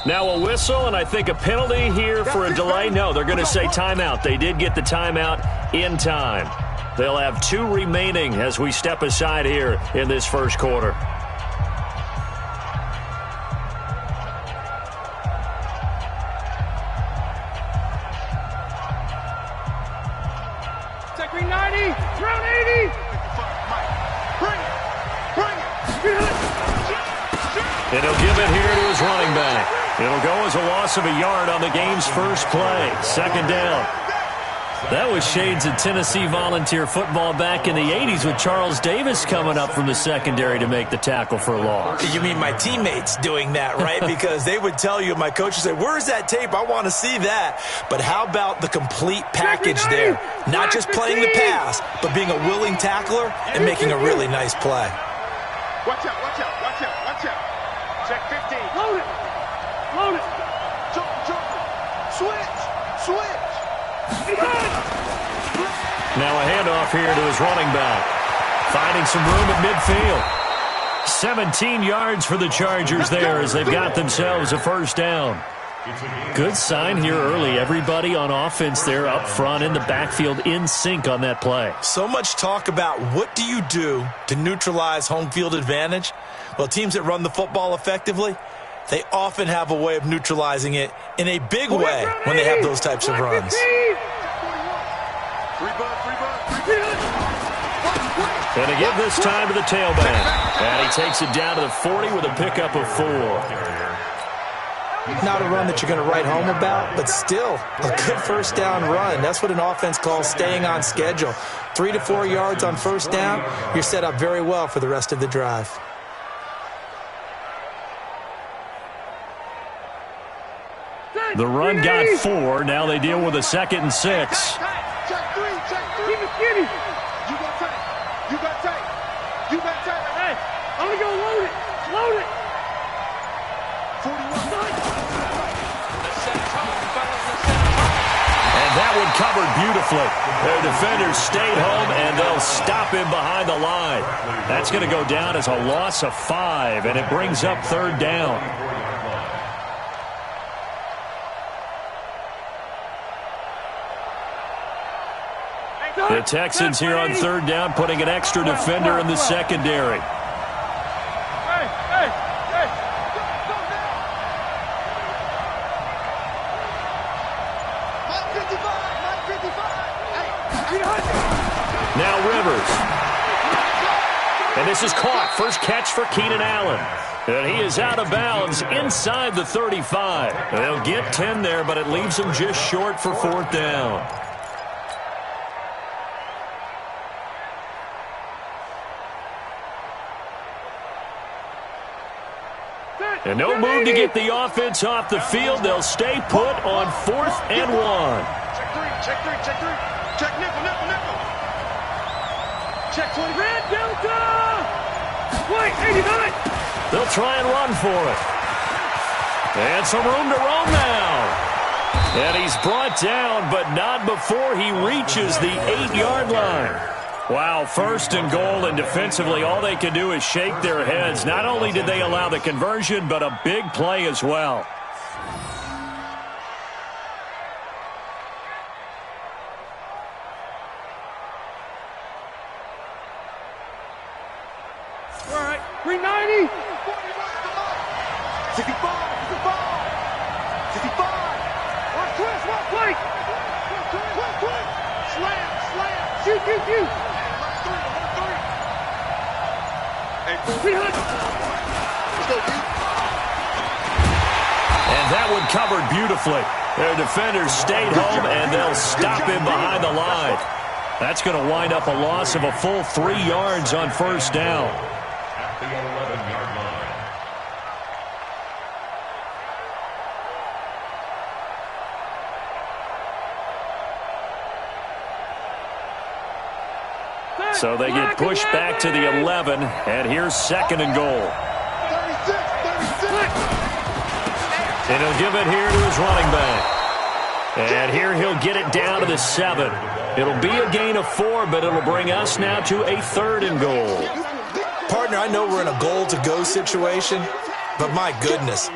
Now a whistle, and I think a penalty here for a delay. No, they're going to say timeout. They did get the timeout in time. They'll have 2 remaining as we step aside here in this first quarter. Check me 90, round 80. And he'll give it here to his running back. It'll go as a loss of a yard on the game's first play. Second down. That was shades of Tennessee volunteer football back in the 80s with Charles Davis coming up from the secondary to make the tackle for a loss. You mean my teammates doing that, right? Because they would tell you, my coach would say, where's that tape? I want to see that. But how about the complete package there? Not just playing the pass, but being a willing tackler and making a really nice play. Watch out, watch out, watch out, watch out. Check 15. Load it. Load it. Jump, jump. Switch. Switch. Now a handoff here to his running back. Finding some room at midfield. 17 yards for the Chargers there as they've got themselves a first down. Good sign here early. Everybody on offense there up front in the backfield in sync on that play. So much talk about what do you do to neutralize home field advantage? Well, teams that run the football effectively, they often have a way of neutralizing it in a big way when they have those types of runs. And to give this time to the tailback. And he takes it down to the 40 with a pickup of 4. Not a run that you're going to write home about, but still a good first down run. That's what an offense calls staying on schedule. 3 to 4 yards on first down, you're set up very well for the rest of the drive. The run got 4. Now they deal with a 2nd and 6. Check 3, check 3. Keep it skinny. You got tight. You got tight. You got tight. Hey, I'm going to go load it. Load it. 41. And that one covered beautifully. Their defenders stayed home, and they'll stop him behind the line. That's going to go down as a loss of 5, and it brings up 3rd down. The Texans here on 3rd down, putting an extra defender in the secondary. Hey, hey, hey. Go down. 55. Now Rivers. And this is caught. First catch for Keenan Allen. And he is out of bounds inside the 35. They'll get 10 there, but it leaves them just short for 4th down. And no move to get the offense off the field. They'll stay put on 4th and 1. Check 3, check 3, check 3. Check nickel, nickel, nickel. Check 20. Red Delta. White 89. They'll try and run for it. And some room to roam now. And he's brought down, but not before he reaches the 8-yard line. Wow, 1st and goal, and defensively all they can do is shake their heads. Not only did they allow the conversion, but a big play as well. All right, 390. 65, 65. Watch twist, watch play. Quick. Slam. Shoot. And that one covered beautifully. Their defenders stayed home, and they'll stop him behind the line. That's going to wind up a loss of a full 3 yards on 1st down. At the 11-yard line. So they get pushed back to the 11, and here's 2nd and goal. 36. And he'll give it here to his running back. And here he'll get it down to the 7. It'll be a gain of 4, but it'll bring us now to a 3rd and goal. Partner, I know we're in a goal-to-go situation, But my goodness,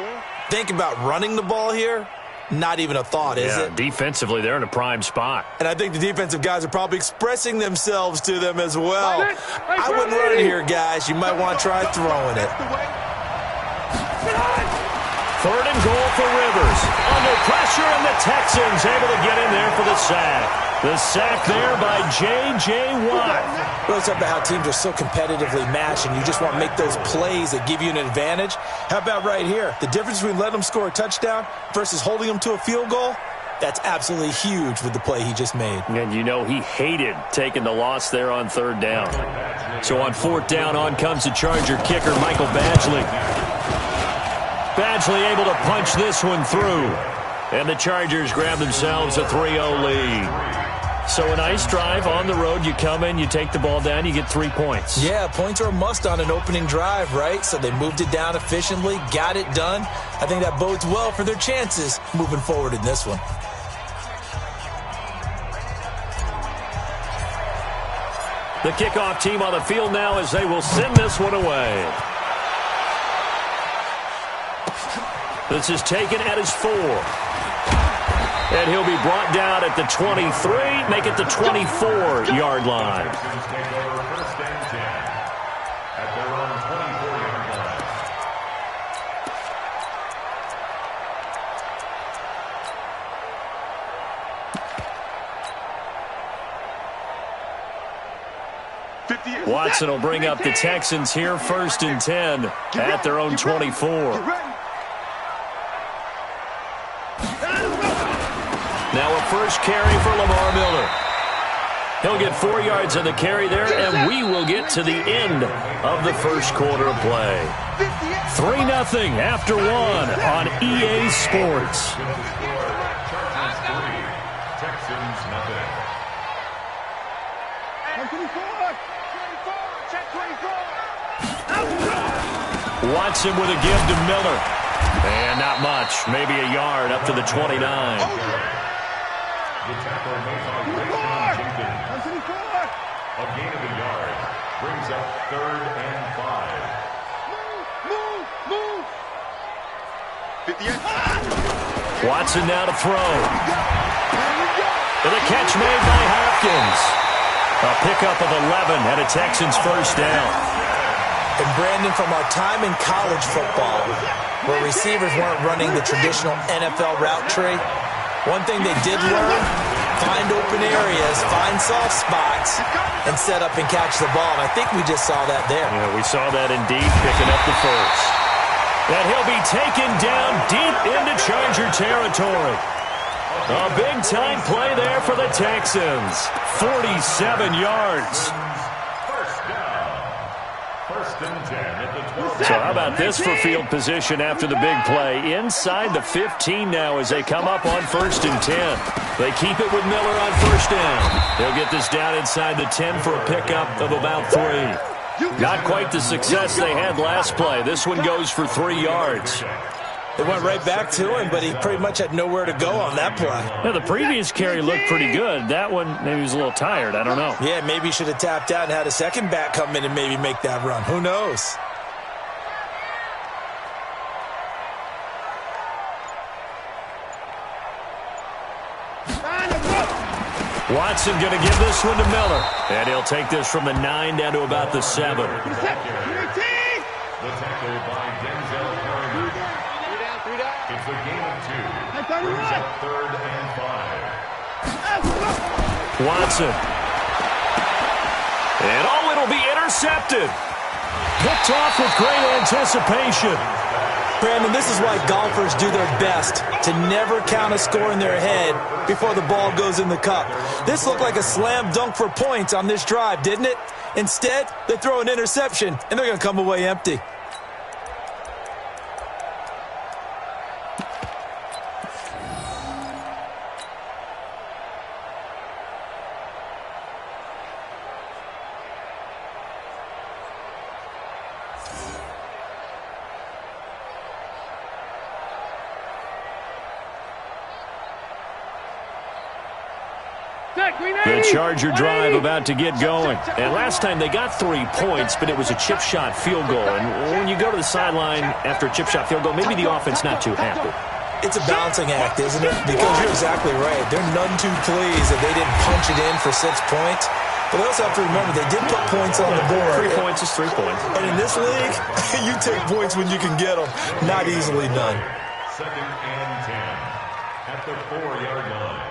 think about running the ball here. Not even a thought, is it? Defensively, they're in a prime spot. And I think the defensive guys are probably expressing themselves to them as well. I wouldn't run it here, guys. You might want to try throwing it. 3rd and goal for Rivers. Under pressure, and the Texans able to get in there for the sack. The sack there by J.J. Watt. Really talk about how teams are so competitively matched, and you just want to make those plays that give you an advantage. How about right here? The difference between letting them score a touchdown versus holding them to a field goal, that's absolutely huge with the play he just made. And you know he hated taking the loss there on 3rd down. So on 4th down, on comes the Charger kicker, Michael Badgley. Badgley able to punch this one through. And the Chargers grab themselves a 3-0 lead. So a nice drive on the road. You come in, you take the ball down, you get 3 points. Yeah, points are a must on an opening drive, right? So they moved it down efficiently, got it done. I think that bodes well for their chances moving forward in this one. The kickoff team on the field now as they will send this one away. This is taken at his 4. And he'll be brought down at the 23, make it the 24-yard line. Watson will bring up the Texans here, 1st and 10 at their own 24. Now a first carry for Lamar Miller. He'll get 4 yards on the carry there, and we will get to the end of the first quarter of play. 3-0 after 1 on EA Sports. Watson with a give to Miller. And not much, maybe a yard up to the 29. The tackle made by a gain of a yard brings up 3rd and 5. Move. 58. Watson now to throw. And a catch made by Hopkins. A pickup of 11 and a Texans first down. And Brandon, from our time in college football, where receivers weren't running the traditional NFL route tree, one thing they did learn, find open areas, find soft spots, and set up and catch the ball. And I think we just saw that there. Yeah, we saw that indeed, picking up the first. And he'll be taken down deep into Charger territory. A big-time play there for the Texans. 47 yards. So how about this for field position after the big play? Inside the 15 now as they come up on 1st and 10. They keep it with Miller on 1st down. They'll get this down inside the 10 for a pickup of about 3. Not quite the success they had last play. This one goes for 3 yards. They went right back to him, but he pretty much had nowhere to go on that play. Now, the previous carry looked pretty good. That one, maybe he was a little tired. I don't know. Yeah, maybe he should have tapped out and had a second back come in and maybe make that run. Who knows? Watson going to give this one to Miller. And he'll take this from the 9 down to about the 7. The tackle by Denzel Carter. It's a gain of 2. Brings up 3rd and 5. Watson. And oh, it'll be intercepted. Picked off with great anticipation. Brandon, this is why golfers do their best to never count a score in their head before the ball goes in the cup. This looked like a slam dunk for points on this drive, didn't it? Instead, they throw an interception, and they're going to come away empty. The Charger drive about to get going. And last time they got 3 points, but it was a chip shot field goal. And when you go to the sideline after a chip shot field goal, maybe the offense not too happy. It's a balancing act, isn't it? Because you're exactly right. They're none too pleased that they didn't punch it in for 6 points. But they also have to remember they did put points on the board. 3 points is 3 points. And in this league, you take points when you can get them. Not easily done. 2nd and 10 at the 4-yard line.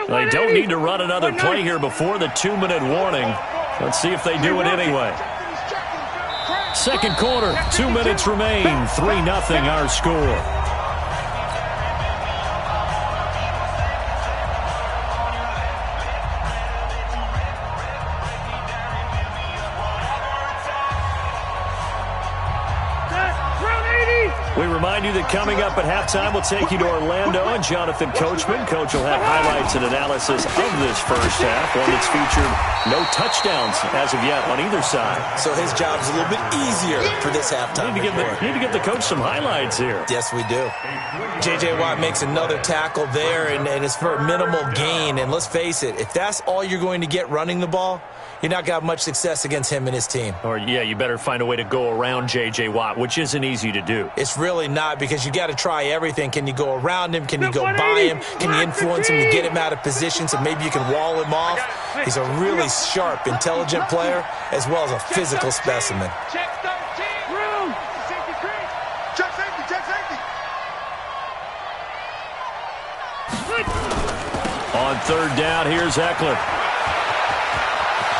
They don't need to run another play here before the 2-minute warning. Let's see if they do it anyway. Second quarter, 2 minutes remain. 3-0 our score. We remind you that coming up at halftime, we'll take you to Orlando and Jonathan Coachman. Coach will have highlights and analysis of this first half, one that's featured no touchdowns as of yet on either side. So his job's a little bit easier for this halftime. Need to give the coach some highlights here. Yes, we do. J.J. Watt makes another tackle there, and it's for a minimal gain. And let's face it, if that's all you're going to get running the ball, you're not going to have much success against him and his team. Or, yeah, you better find a way to go around J.J. Watt, which isn't easy to do. It's really not, because you got to try everything. Can you go around him? Can you go by him? Can you influence him to get him out of position so maybe you can wall him off? He's a really sharp, intelligent player as well as a physical specimen. Check 13. Room. Check safety. Check safety. On 3rd down, here's Eckler.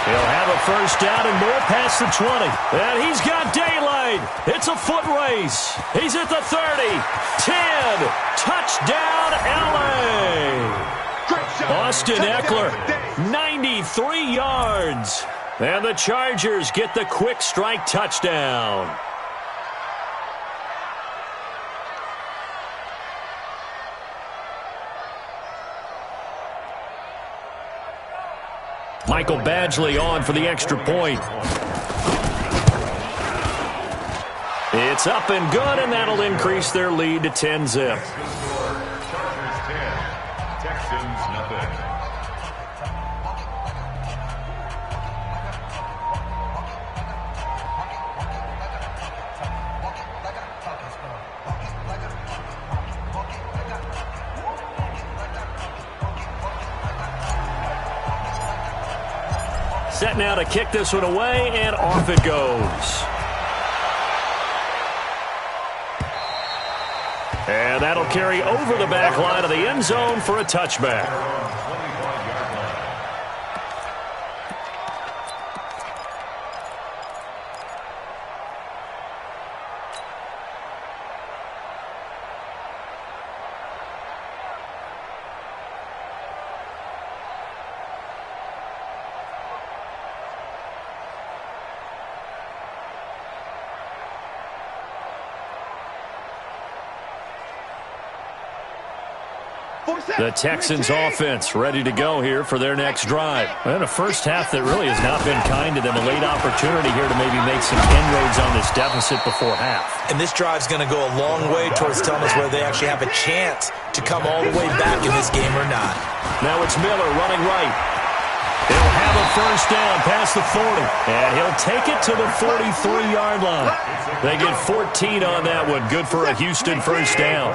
He'll have a first down and more past the 20. And he's got daylight. It's a foot race. He's at the 30. 10. Touchdown, L.A. Austin Eckler, 93 yards. And the Chargers get the quick strike touchdown. Michael Badgley on for the extra point. It's up and good, and that'll increase their lead to 10-zip. Chargers 10, Texans nothing. Set now to kick this one away, and off it goes. And that'll carry over the back line of the end zone for a touchback. The Texans offense ready to go here for their next drive. And a first half that really has not been kind to them. A late opportunity here to maybe make some inroads on this deficit before half. And this drive's going to go a long way towards telling us whether they actually have a chance to come all the way back in this game or not. Now it's Miller running right. He'll have a first down past the 40. And he'll take it to the 43-yard line. They get 14 on that one. Good for a Houston first down.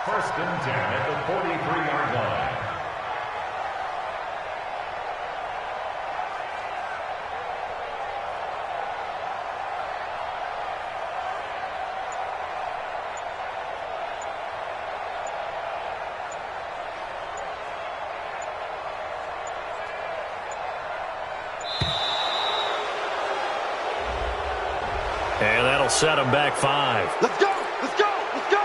First and 10 at the 43-yard line. And that'll set him back 5. Let's go. Let's go. Let's go.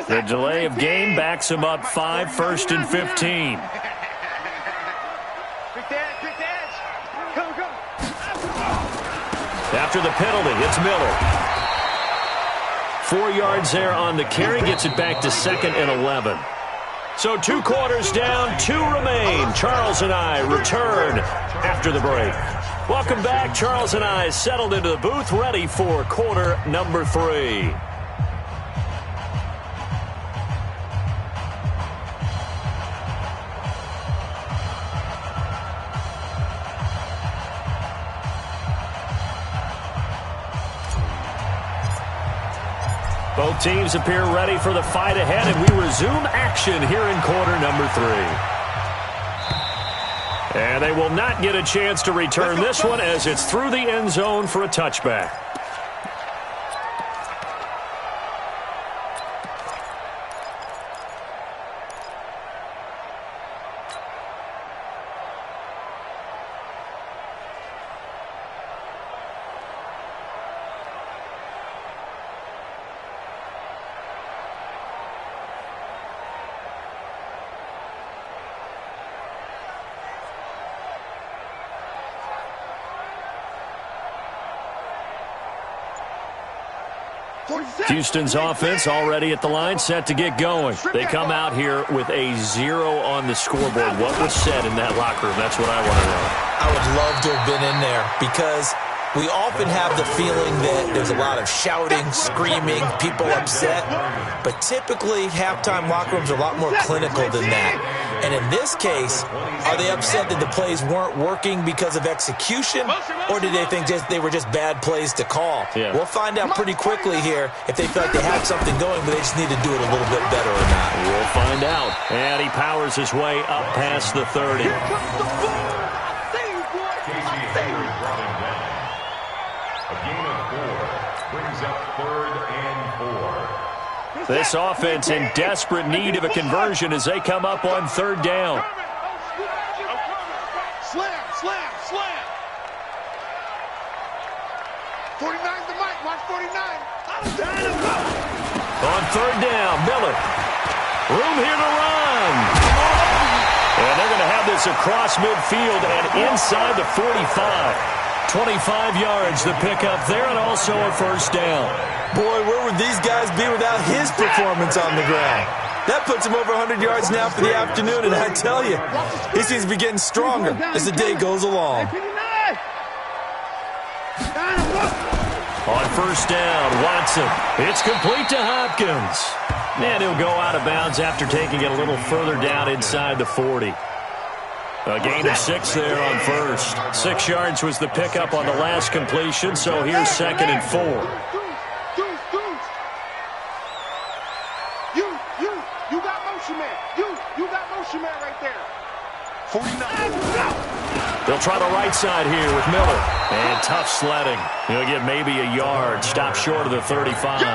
The delay of game backs him up 5, 1st and 15. After the penalty, it's Miller. 4 yards there on the carry, gets it back to 2nd and 11. So 2 quarters down, 2 remain. Charles and I return after the break. Welcome back. Charles and I settled into the booth, ready for quarter number 3. Both teams appear ready for the fight ahead, and we resume action here in quarter number 3. And they will not get a chance to return this one as it's through the end zone for a touchback. Houston's offense already at the line, set to get going. They come out here with a 0 on the scoreboard. What was said in that locker room? That's what I want to know. I would love to have been in there because we often have the feeling that there's a lot of shouting, screaming, people upset. But typically, halftime locker rooms are a lot more clinical than that. And in this case, are they upset that the plays weren't working because of execution? Or did they think they were just bad plays to call? Yeah. We'll find out pretty quickly here if they feel like they had something going, but they just need to do it a little bit better or not. We'll find out. And he powers his way up past the 30. This offense in desperate need of a conversion as they come up on 3rd down. Slam, slam, slam. 49's the mic. Watch 49. On 3rd down, Miller. Room here to run. And they're going to have this across midfield and inside the 45. 25 yards the pickup there, and also a 1st down. Boy, where would these guys be without his performance on the ground? That puts him over 100 yards now for the afternoon, and I tell you, he seems to be getting stronger as the day goes along. On 1st down, Watson. It's complete to Hopkins. And he'll go out of bounds after taking it a little further down inside the 40. A gain of 6 there on 1st. 6 yards was the pickup on the last completion, so here's 2nd and 4. You got motion man. You got motion man right there. 49. They'll try the right side here with Miller. And tough sledding. He'll get maybe a yard. Stop short of the 35. It's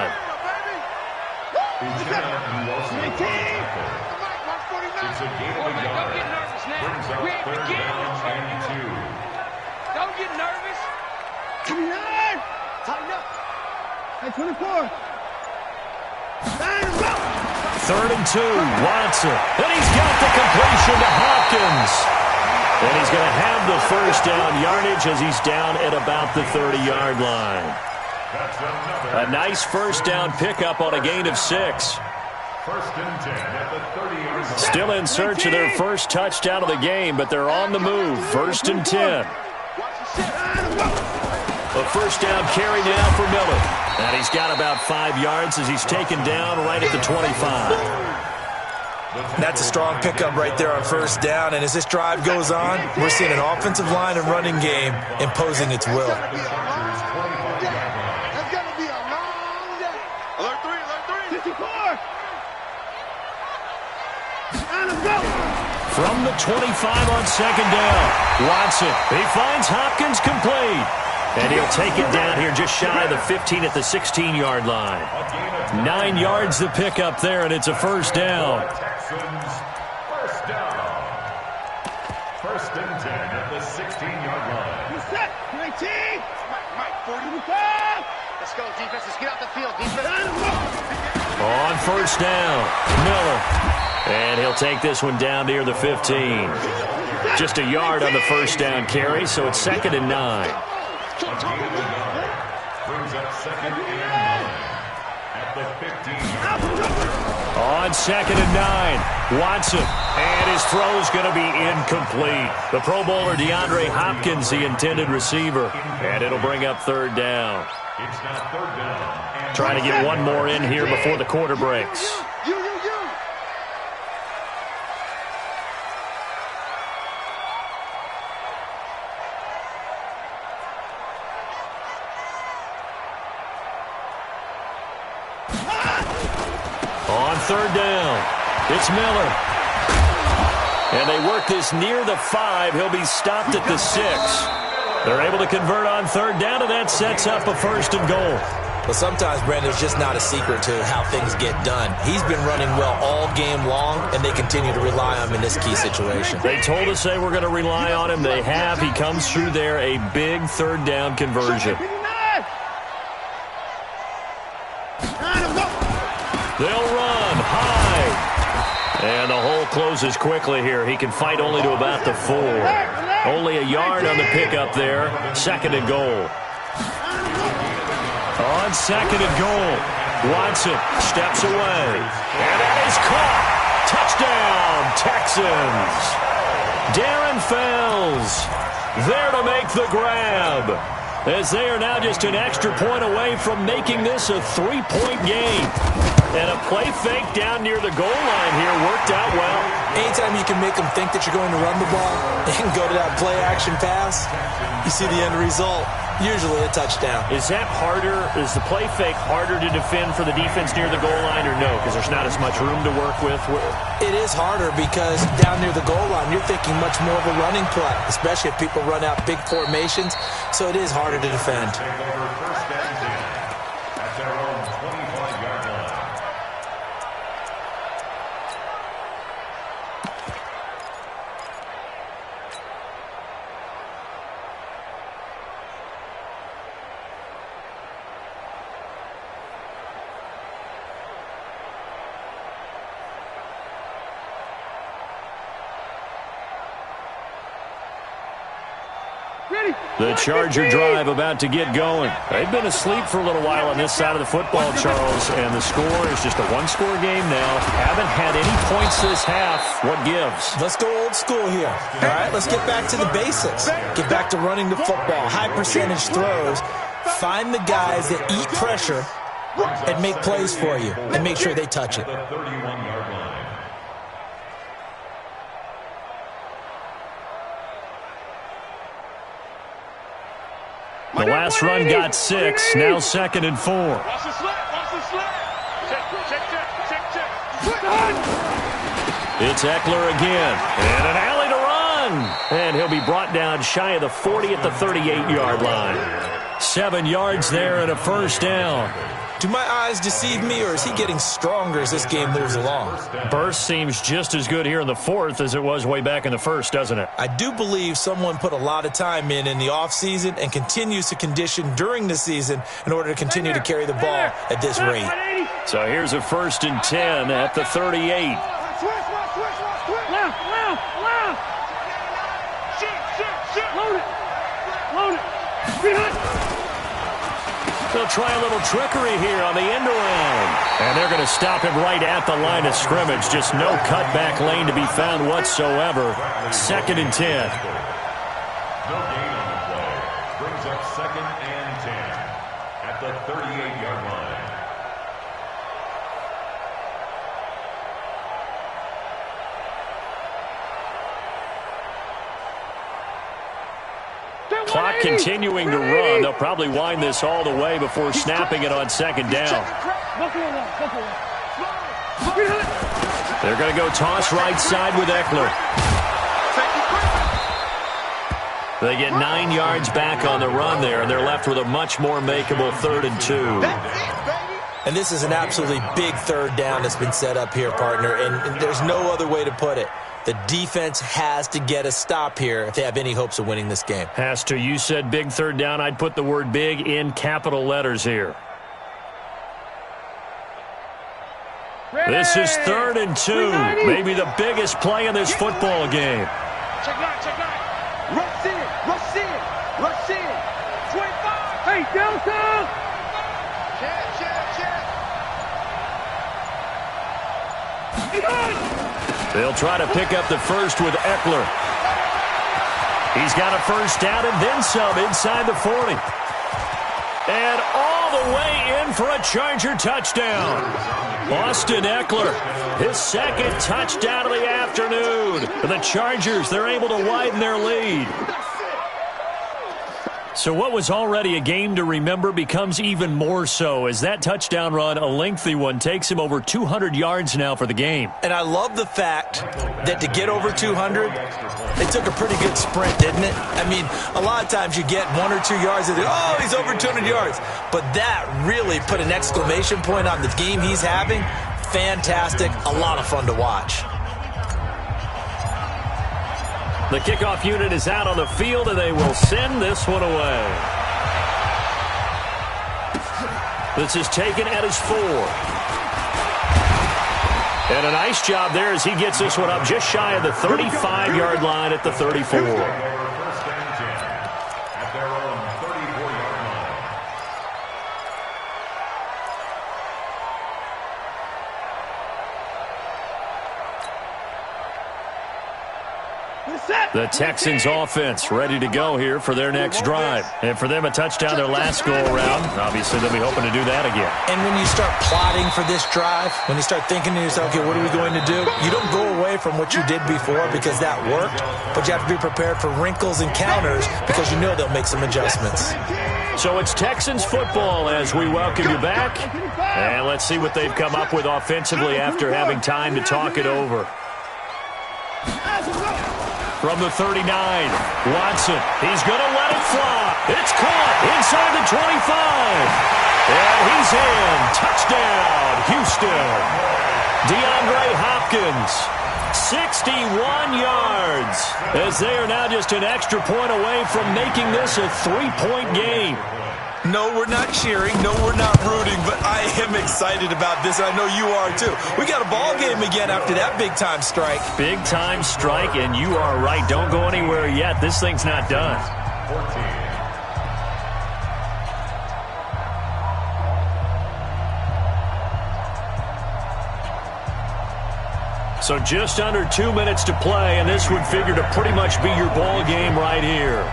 a gain of a yard. Brings up 3rd down and 2. Don't get nervous. 29. Tighten up. Hey, 24. 3rd and 2. Watson. And he's got the completion to Hopkins. And he's going to have the 1st down yardage as he's down at about the 30-yard line. A nice 1st down pickup on a gain of 6. 1st and 10 at the 30-yard line. Still in search of their first touchdown of the game, but they're on the move. 1st and 10. A 1st down carry now for Miller. And he's got about 5 yards as he's taken down right at the 25. That's a strong pickup right there on 1st down, and as this drive goes on, we're seeing an offensive line and running game imposing its will. That's going to be a long day. Alert 3, alert 3. 54. From the 25 on 2nd down, Watson. He finds Hopkins complete. And he'll take it down here just shy of the 15 at the 16-yard line. 9 yards the pickup there, and it's a 1st down. Texans, 1st down. 1st and 10 at the 16-yard line. Set. 19. Mike, 45. Let's go, defense. Let's get out the field. Defense. On 1st down, Miller. And he'll take this one down near the 15. Just a yard on the 1st down carry, so it's 2nd and 9. Brings up 2nd and 9. At the 15. On 2nd and 9, Watson. And his throw's going to be incomplete. The Pro Bowler DeAndre Hopkins, the intended receiver. And it'll bring up 3rd down. It's now 3rd down. Trying to get one more in here before the quarter breaks. On 3rd down, it's Miller. And they work this near the 5. He'll be stopped at the 6. They're able to convert on 3rd down, and that sets up a 1st and goal. Well, sometimes, Brandon, there's just not a secret to how things get done. He's been running well all game long, and they continue to rely on him in this key situation. They told us they were going to rely on him. They have. He comes through there, a big 3rd down conversion. They'll run high. And the hole closes quickly here. He can fight only to about the 4. Only a yard on the pickup there. 2nd and goal. On 2nd and goal, Watson steps away. And that is caught. Touchdown, Texans. Darren Fells there to make the grab, as they are now just an extra point away from making this a 3-point game. And a play fake down near the goal line here worked out well. Anytime you can make them think that you're going to run the ball and go to that play-action pass, you see the end result, usually a touchdown. Is that harder? Is the play fake harder to defend for the defense near the goal line or no? Because there's not as much room to work with? It is harder because down near the goal line, you're thinking much more of a running play, especially if people run out big formations. So it is harder to defend. Take over 1st and 10 at their own 25-yard line. The Charger drive about to get going. They've been asleep for a little while on this side of the football, Charles, and the score is just a 1-score game now. Haven't had any points this half. What gives? Let's go old school here. All right, let's get back to the basics. Get back to running the football, high percentage throws. Find the guys that eat pressure and make plays for you, and make sure they touch it. The 31-yard line. The last run got 6, now 2nd and 4. Watch the slap, watch the slap. Check. It's Eckler again, and an alley to run. And he'll be brought down shy of the 40 at the 38-yard line. 7 yards there and a 1st down. Do my eyes deceive me, or is he getting stronger as this game moves along? Burst seems just as good here in the 4th as it was way back in the 1st, doesn't it? I do believe someone put a lot of time in the offseason and continues to condition during the season in order to continue to carry the ball at this rate. So here's a 1st and 10 at the 38. Load it. They'll try a little trickery here on the end around. And they're going to stop him right at the line of scrimmage. Just no cutback lane to be found whatsoever. 2nd and 10. No gain on the play. Brings up 2nd and 10 at the 38-yard line. Clock continuing to run. They'll probably wind this all the way before snapping it on 2nd down. They're going to go toss right side with Eckler. They get 9 yards back on the run there, and they're left with a much more makeable 3rd and 2. And this is an absolutely big 3rd down that's been set up here, partner, and there's no other way to put it. The defense has to get a stop here if they have any hopes of winning this game. Has to. You said big 3rd down. I'd put the word big in capital letters here. Ready. This is 3rd and 2. Maybe the biggest play in this football game. Check line. Rush in. 25. Hey, Delta. Check. They'll try to pick up the first with Eckler. He's got a first down and then some inside the 40. And all the way in for a Charger touchdown. Austin Eckler, his second touchdown of the afternoon. The Chargers, they're able to widen their lead. So what was already a game to remember becomes even more so as that touchdown run, a lengthy one, takes him over 200 yards now for the game. And I love the fact that to get over 200, they took a pretty good sprint, didn't it? I mean, a lot of times you get 1 or 2 yards and oh, he's over 200 yards. But that really put an exclamation point on the game he's having. Fantastic. A lot of fun to watch. The kickoff unit is out on the field, and they will send this one away. This is taken at his 4. And a nice job there as he gets this one up just shy of the 35-yard line at the 34. The Texans offense ready to go here for their next drive. And for them, a touchdown their last go-around. Obviously, they'll be hoping to do that again. And when you start plotting for this drive, when you start thinking to yourself, okay, what are we going to do? You don't go away from what you did before because that worked, but you have to be prepared for wrinkles and counters because you know they'll make some adjustments. So it's Texans football as we welcome you back. And let's see what they've come up with offensively after having time to talk it over. From the 39, Watson, he's going to let it fly. It's caught inside the 25. And he's in. Touchdown, Houston. DeAndre Hopkins, 61 yards, as they are now just an extra point away from making this a 3-point game. No, we're not cheering. No, we're not rooting, but I am excited about this. I know you are, too. We got a ball game again after that big-time strike. Big-time strike, and you are right. Don't go anywhere yet. This thing's not done. 14. So just under 2 minutes to play, and this would figure to pretty much be your ball game right here.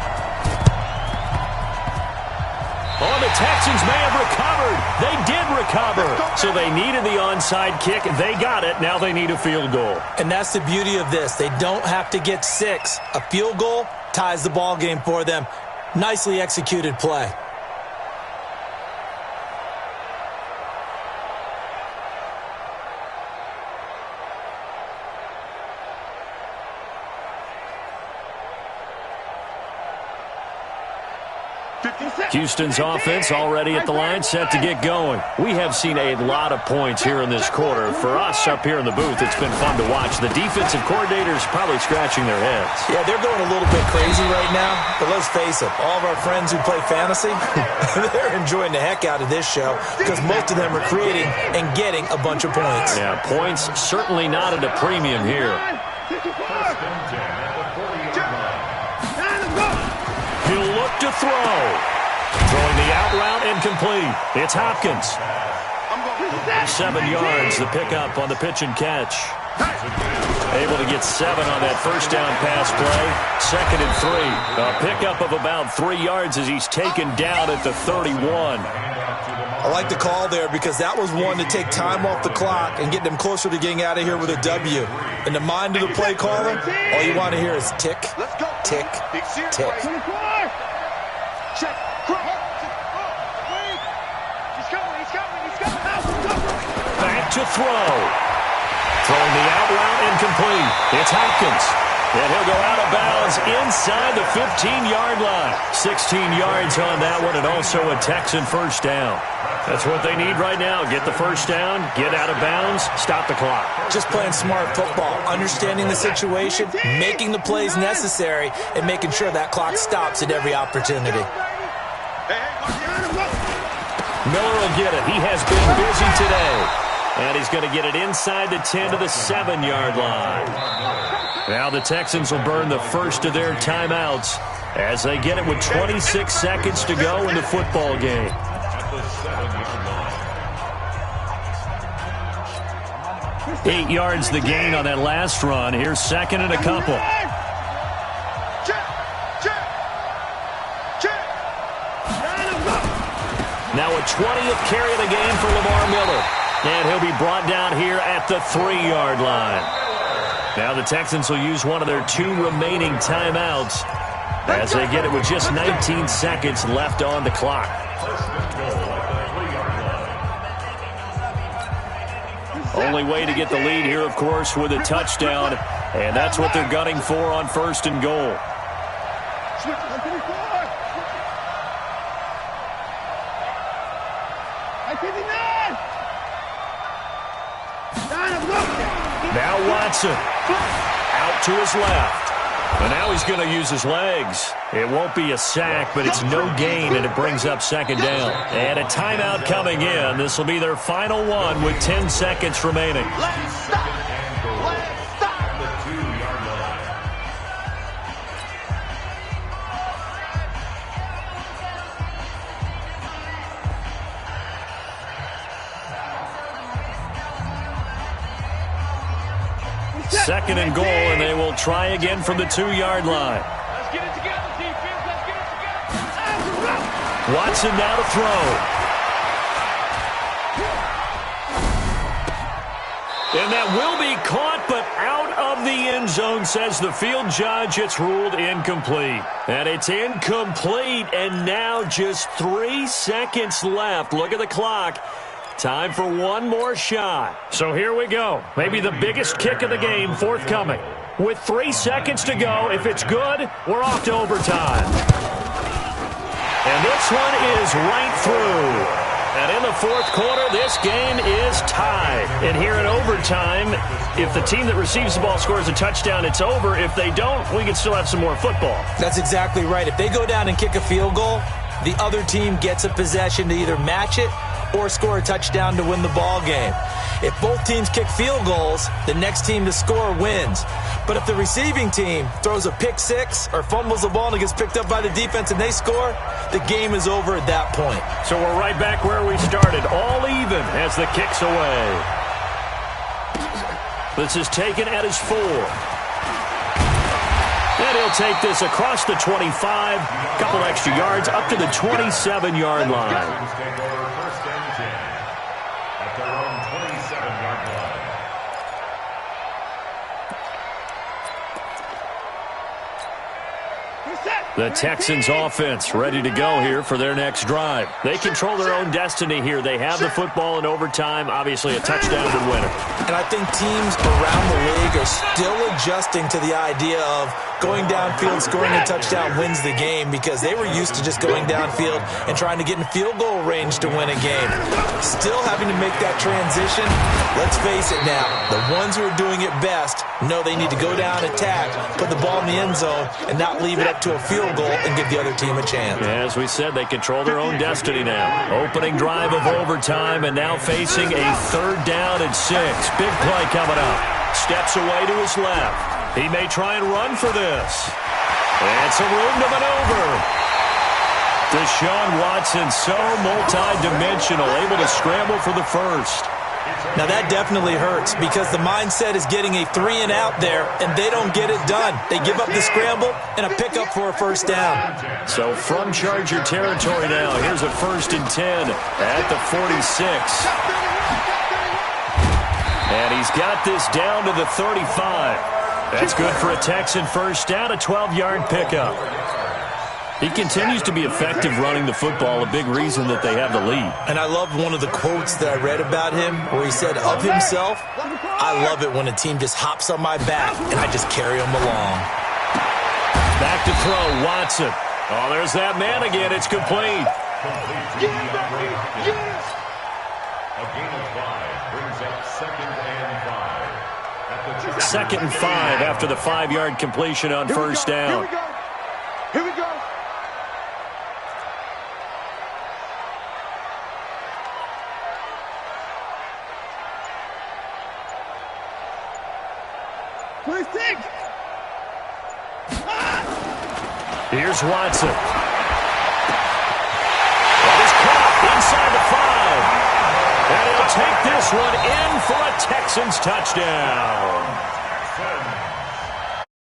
Oh, the Texans may have recovered. They did recover. So they needed the onside kick. They got it. Now they need a field goal. And that's the beauty of this. They don't have to get 6. A field goal ties the ball game for them. Nicely executed play. Houston's offense already at the line, set to get going. We have seen a lot of points here in this quarter. For us up here in the booth, it's been fun to watch. The defensive coordinators probably scratching their heads. Yeah, they're going a little bit crazy right now, but let's face it, all of our friends who play fantasy, they're enjoying the heck out of this show because most of them are creating and getting a bunch of points. Yeah, points certainly not at a premium here. He'll look to throw. Throwing the out route incomplete. It's Hopkins. 7 yards, the pickup on the pitch and catch. Able to get 7 on that first down pass play. 2nd and 3. A pickup of about 3 yards as he's taken down at the 31. I like the call there because that was one to take time off the clock and get them closer to getting out of here with a W. In the mind of the play caller, all you want to hear is tick, tick, tick. Back to throw. Throwing the out route incomplete. It's Hopkins. And he'll go out of bounds inside the 15-yard line. 16 yards on that one, and also a Texan first down. That's what they need right now. Get the first down, get out of bounds, stop the clock. Just playing smart football, understanding the situation, making the plays necessary, and making sure that clock stops at every opportunity. Miller will get it. He has been busy today. And he's going to get it inside the 10 to the 7-yard line. Now the Texans will burn the first of their timeouts as they get it with 26 seconds to go in the football game. 8 yards the gain on that last run. Here's second and a couple. Now a 20th carry of the game for Lamar Miller. And he'll be brought down here at the 3-yard line. Now the Texans will use one of their 2 remaining timeouts as they get it with just 19 seconds left on the clock. Only way to get the lead here, of course, with a touchdown. And that's what they're gunning for on first and goal. Now Watson out to his left. And now he's going to use his legs. It won't be a sack, but it's no gain, and it brings up second down. And a timeout coming in. This will be their final one with 10 seconds remaining. Let's stop. Let's stop. The 2-yard line. Second and goal, and they will try again from the 2-yard line. Let's get it together, defense. Let's get it together. Watson now to throw. And that will be caught, but out of the end zone, says the field judge. It's ruled incomplete. And it's incomplete, and now just 3 seconds left. Look at the clock. Time for one more shot. So here we go. Maybe the biggest kick of the game forthcoming. With 3 seconds to go, if it's good, we're off to overtime. And this one is right through. And in the fourth quarter, this game is tied. And here in overtime, if the team that receives the ball scores a touchdown, it's over. If they don't, we can still have some more football. That's exactly right. If they go down and kick a field goal, the other team gets a possession to either match it or score a touchdown to win the ball game. If both teams kick field goals, the next team to score wins. But if the receiving team throws a pick six or fumbles the ball and it gets picked up by the defense and they score, the game is over at that point. So we're right back where we started, all even as the kick's away. This is taken at his 4. And he'll take this across the 25, couple extra yards, up to the 27-yard line. The Texans offense ready to go here for their next drive. They control their own destiny here. They have the football in overtime, obviously a touchdown to win it. And I think teams around the league are still adjusting to the idea of going downfield, scoring a touchdown wins the game, because they were used to just going downfield and trying to get in field goal range to win a game. Still having to make that transition. Let's face it now, the ones who are doing it best know they need to go down, attack, put the ball in the end zone, and not leave it up to a field goal and give the other team a chance. As we said, they control their own destiny now. Opening drive of overtime, and now facing a 3rd down and 6. Big play coming up. Steps away to his left. He may try and run for this. And some room to maneuver. Deshaun Watson, so multi-dimensional, able to scramble for the first. Now that definitely hurts, because the mindset is getting a 3-and-out there, and they don't get it done. They give up the scramble and a pickup for a first down. So from Charger territory now, here's a 1st and 10 at the 46. And he's got this down to the 35. That's good for a Texan first down, a 12-yard pickup. He continues to be effective running the football, a big reason that they have the lead. And I love one of the quotes that I read about him where he said of himself, "I love it when a team just hops on my back and I just carry them along." Back to throw, Watson. Oh, there's that man again. It's complete. A gain of 5 brings up 2nd and 5. At the 2nd and 5 after the 5-yard completion on first down. Here we go. Here we go. Here's Watson. That is caught inside the 5. And he'll take this one in for a Texans touchdown.